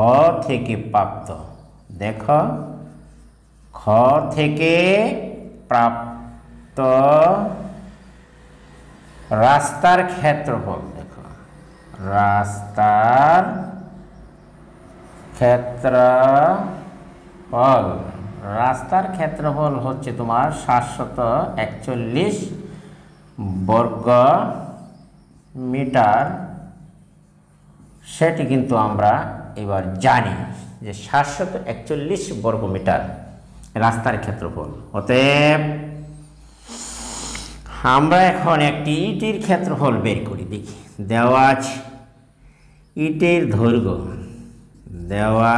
থেকে প্রাপ্ত, দেখো খ থেকে প্রাপ্ত রাস্তার ক্ষেত্রফল, দেখো রাস্তার ক্ষেত্রফল, রাস্তার ক্ষেত্রফল হচ্ছে তোমার 741 বর্গ মিটার। সেটি কিন্তু আমরা এবার জানি যে 741 বর্গ মিটার রাস্তার ক্ষেত্রফল। অতএব আমরা এখন একটি ইটের ক্ষেত্রফল বের করি, দেখি দেওয়া আছে ইটের দৈর্ঘ্য, দেওয়া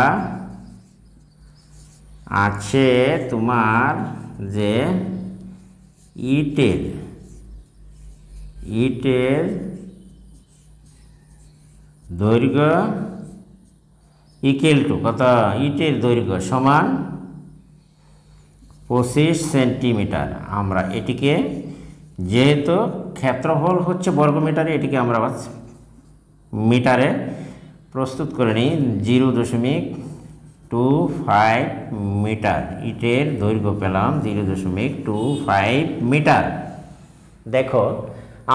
আছে তোমার যে ইটের দৈর্ঘ্য ইকুয়াল টু কত? ইটের দৈর্ঘ্য সমান 25 সেন্টিমিটার। আমরা এটিকে যেহেতু ক্ষেত্রফল হচ্ছে বর্গমিটারে, এটিকে আমরা মিটারে প্রস্তুত করে নিই। 0.25 মিটার ইটের দৈর্ঘ্য পেলাম 0.25 মিটার। দেখো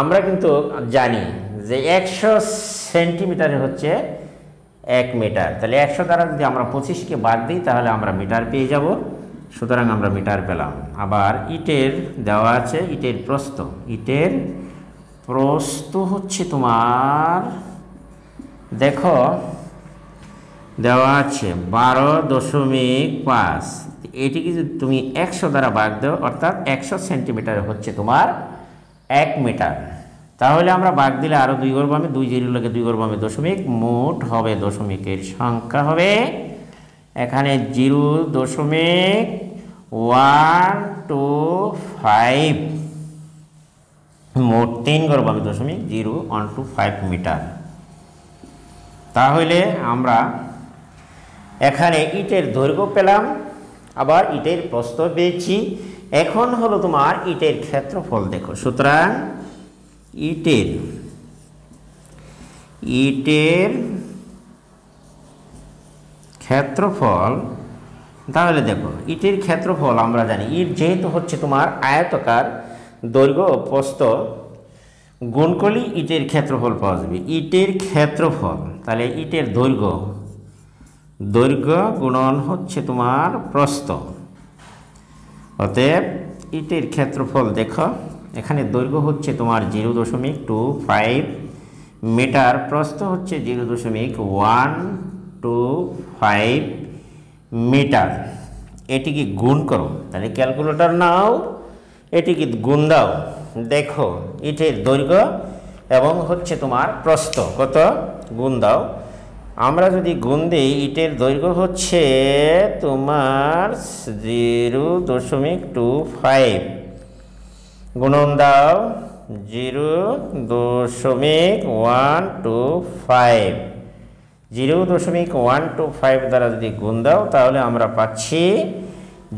আমরা কিন্তু জানি যে 100 সেন্টিমিটারে হচ্ছে 1 মিটার, তাহলে 100 দ্বারা যদি আমরা 25কে বাদ দিই তাহলে আমরা মিটার পেয়ে যাব। সুতরাং আমরা মিটার পেলাম। আবার ইটের দেওয়া আছে ইটের প্রস্থ, ইটের প্রস্থ হচ্ছে তোমার, দেখো দেওয়া আছে 12.5, এটিকে যদি তুমি 100 দ্বারা ভাগ দাও অর্থাৎ 100 সেন্টিমিটার হচ্ছে তোমার 1 মিটার। তাহলে আমরা ভাগ দিলে আরও 2 গড় বামে, 2 জিরো লাগে 2 গড় বামে দশমিক, মোট হবে দশমিকের সংখ্যা হবে এখানে 0.125, মোট 3 গড় বামে দশমিক 0.125 মিটার। তাহলে আমরা এখানে ইটের দৈর্ঘ্য পেলাম, আবার ইটের প্রস্থ পেয়েছি। এখন হলো তোমার ইটের ক্ষেত্রফল, দেখো সুতরাং ইটের ক্ষেত্রফল, তাহলে দেখো ইটের ক্ষেত্রফল আমরা জানি ইট যেহেতু হচ্ছে তোমার আয়তাকার, দৈর্ঘ্য ও প্রস্থ গুণ করলে ইটের ক্ষেত্রফল পাওয়া যাবে। ইটের ক্ষেত্রফল তাহলে ইটের দৈর্ঘ্য গুণন হচ্ছে তোমার প্রস্থ। অতএব ইটের ক্ষেত্রফল দেখো এখানে দৈর্ঘ্য হচ্ছে তোমার 0.25 মিটার, প্রস্থ হচ্ছে 0.125 মিটার। এটিকে গুণ করো, তাহলে ক্যালকুলেটর নাও, এটিকে গুণ দাও। দেখো ইটের দৈর্ঘ্য এবং হচ্ছে তোমার প্রস্থ কত, গুণ দাও। আমরা যদি গুণ দিই ইটের দৈর্ঘ্য হচ্ছে তোমার 0.25, গুণন দাও 0.125, 0.125 দ্বারা যদি গুণ দাও তাহলে আমরা পাচ্ছি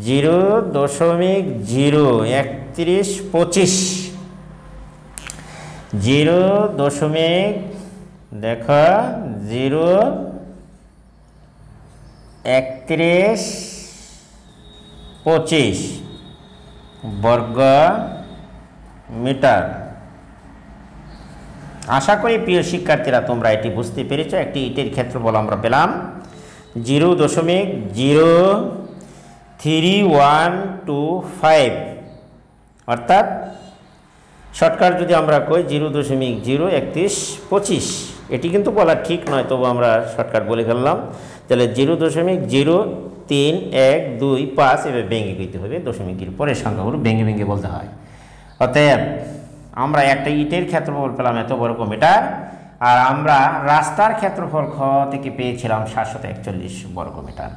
0.03125, 0.3125 বর্গ মিটার। আশা করি প্রিয় শিক্ষার্থীরা তোমরা এটি বুঝতে পেরেছ। একটি ইটের ক্ষেত্রফল আমরা পেলাম 0.03125, অর্থাৎ শর্টকাট যদি আমরা কই 0.03125, এটি কিন্তু বলা ঠিক নয়, তবু আমরা শর্টকাট বলে ফেললাম। তাহলে 0.03125 এভাবে ভেঙে দিতে হবে, দশমিকের পরের সংখ্যাগুলো ভেঙে ভেঙে বলতে হয়। অতএব আমরা একটা ইটের ক্ষেত্রফল পেলাম এত বর্গ মিটার, আর আমরা রাস্তার ক্ষেত্রফল খ থেকে পেয়েছিলাম 741 বর্গ মিটার।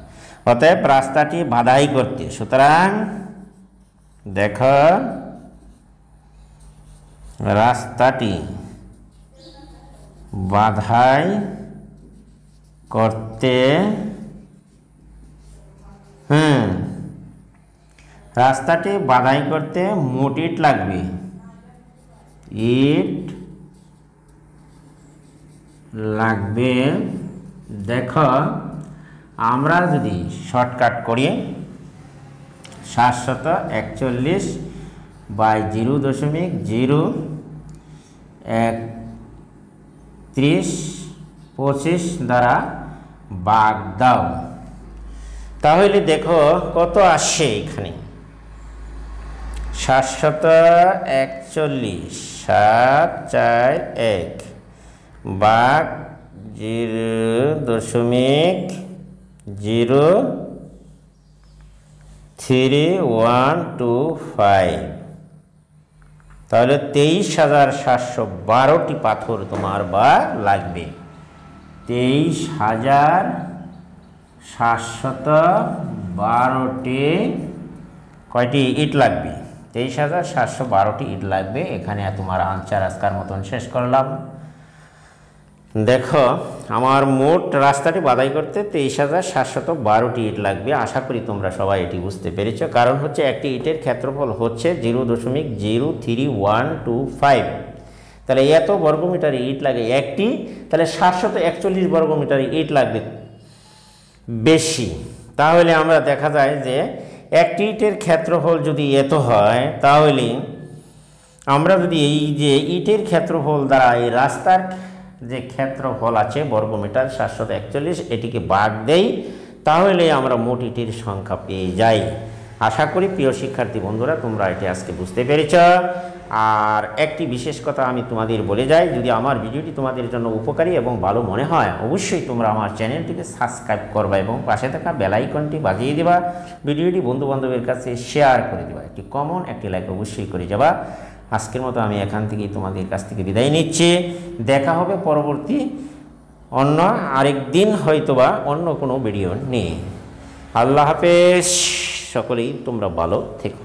অতএব রাস্তাটি বাধাই করতে, সুতরাং দেখো রাস্তাটি বাধাই করতে রাস্তাটি বাধাই করতে মোট ইট লাগবে। ইট লাগবে। দেখো আমরা যদি শর্টকাট করি 741 বাই 0.03125 দ্বারা ভাগ দাও, তাহলে দেখো কত আসে এখানে। 741 741 ভাগ 0.03125, তাহলে 23,712টি পাথর তোমার বা লাগবে। 23,712টি কয়টি ইট লাগবে? 23,712টি ইট লাগবে। এখানে তোমার আনসার আজকার মতন শেষ করলাম। দেখো আমার মোট রাস্তাটি বাধাই করতে 23,712টি ইট লাগবে। আশা করি তোমরা সবাই এটি বুঝতে পেরেছো। কারণ হচ্ছে একটি ইটের ক্ষেত্রফল হচ্ছে 0.03125, তাহলে এত বর্গমিটার ইট লাগে একটি, তাহলে 741 বর্গমিটার ইট লাগবে বেশি। তাহলে আমরা দেখা যায় যে একটি ইটের ক্ষেত্রফল যদি এত হয়, তাহলে আমরা যদি এই যে ইটের ক্ষেত্রফল দ্বারা এই রাস্তার যে ক্ষেত্রফল আছে বর্গমিটার 741, এটিকে ভাগ দেই, তাহলে আমরা মোট ইটের সংখ্যা পেয়ে যাই। আশা করি প্রিয় শিক্ষার্থী বন্ধুরা তোমরা এটি আজকে বুঝতে পেরেছ। আর একটি বিশেষ কথা আমি তোমাদের বলে যাই, যদি আমার ভিডিওটি তোমাদের জন্য উপকারী এবং ভালো মনে হয়, অবশ্যই তোমরা আমার চ্যানেলটিকে সাবস্ক্রাইব করবা এবং পাশে থাকা বেল আইকনটি বাজিয়ে দেবা। ভিডিওটি বন্ধু বান্ধবের কাছে শেয়ার করে দেবা। একটি কমেন্ট, একটি লাইক অবশ্যই করে যাবা। আজকের মতো আমি এখান থেকেই তোমাদের কাছ থেকে বিদায় নিচ্ছি। দেখা হবে পরবর্তী অন্য আরেক দিন, হয়তোবা অন্য কোনো ভিডিও নিয়ে। আল্লাহ হাফেজ। সকলেই তোমরা ভালো থেকো।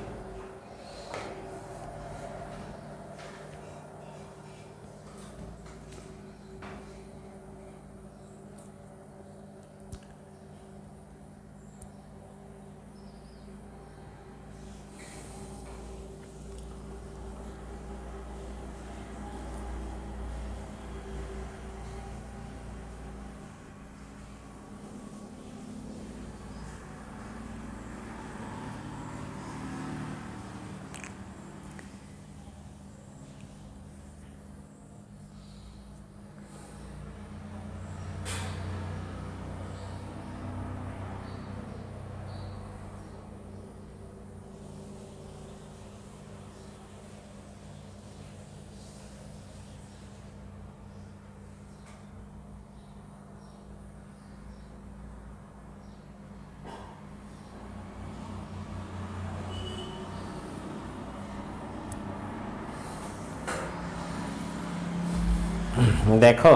দেখো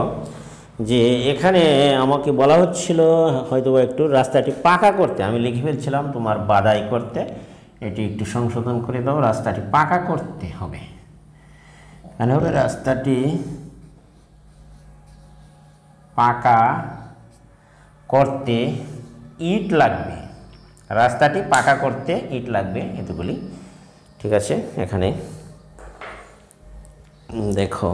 যে এখানে আমাকে বলা হচ্ছিল হয়তো একটু রাস্তাটি পাকা করতে, আমি লিখে ফেলছিলাম তোমার বাধাই করতে। এটি একটু সংশোধন করে দাও, রাস্তাটি পাকা করতে হবে। এখানে হবে রাস্তাটি পাকা করতে ইট লাগবে। রাস্তাটি পাকা করতে ইট লাগবে এতগুলি, ঠিক আছে। এখানে দেখো